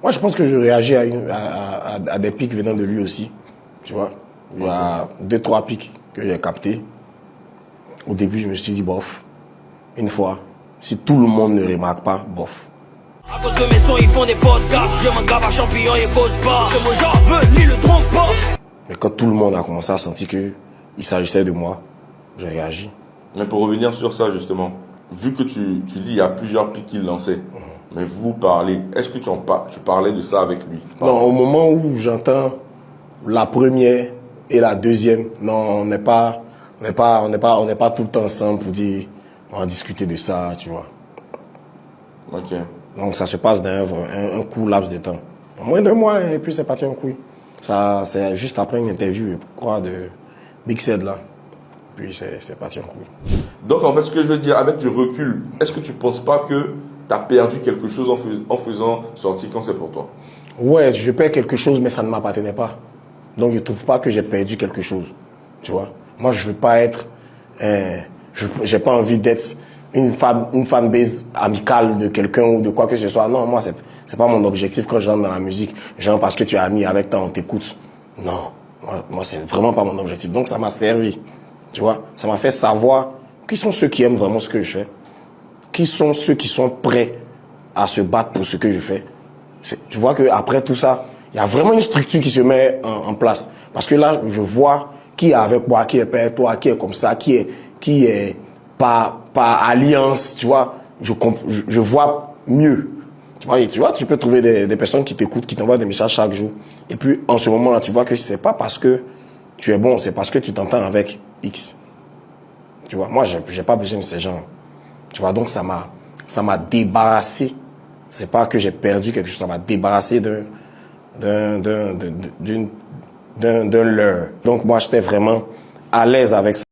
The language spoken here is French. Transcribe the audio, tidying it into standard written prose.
Moi, je pense que je réagis à des pics venant de lui aussi. Tu vois, il y a 2-3 pics que j'ai captés. Au début, je me suis dit, bof. Une fois, si tout le monde ne remarque pas, bof. À cause de mes sons, ils font des podcasts. Je m'en gave à champignon, ils causent pas. Ce mot genre veut, ni le trompe pas. Mais quand tout le monde a commencé à sentir qu'il s'agissait de moi, j'ai réagi. Mais pour revenir sur ça, justement, vu que tu dis qu'il y a plusieurs pics qu'il lançait, mais vous parlez, est-ce que tu parlais de ça avec lui? Non, au moment où j'entends la première et la deuxième, non, on n'est pas tout le temps ensemble pour dire, on va discuter de ça, tu vois. Ok. Donc ça se passe dans un court laps de temps. En moins de mois, et puis c'est parti en couille. Ça, c'est juste après une interview, je crois, de Big Sed là. Puis c'est parti en couille. Donc en fait, ce que je veux dire, avec du recul, est-ce que tu ne penses pas que tu as perdu quelque chose en faisant sortir Quand c'est pour toi? Ouais, je perds quelque chose, mais ça ne m'appartenait pas. Donc je ne trouve pas que j'ai perdu quelque chose. Tu vois? Moi, je veux pas être... j'ai pas envie d'être une fanbase amicale de quelqu'un ou de quoi que ce soit. Non, moi, c'est pas mon objectif quand je rentre dans la musique. Genre, parce que tu es ami avec toi, on t'écoute. Non, moi c'est vraiment pas mon objectif. Donc, ça m'a servi. Tu vois? Ça m'a fait savoir qui sont ceux qui aiment vraiment ce que je fais. Qui sont ceux qui sont prêts à se battre pour ce que je fais. Tu vois qu'après tout ça, il y a vraiment une structure qui se met en place. Parce que là, je vois qui est avec moi, qui est père toi, qui est comme ça, qui est par alliance, tu vois. Je vois mieux. Tu vois, tu peux trouver des personnes qui t'écoutent, qui t'envoient des messages chaque jour. Et puis, en ce moment-là, tu vois que c'est pas parce que tu es bon, c'est parce que tu t'entends avec X. Tu vois, moi, j'ai pas besoin de ces gens. Tu vois, donc ça m'a débarrassé. C'est pas que j'ai perdu quelque chose, ça m'a débarrassé d'un leurre. Donc moi, j'étais vraiment à l'aise avec ça.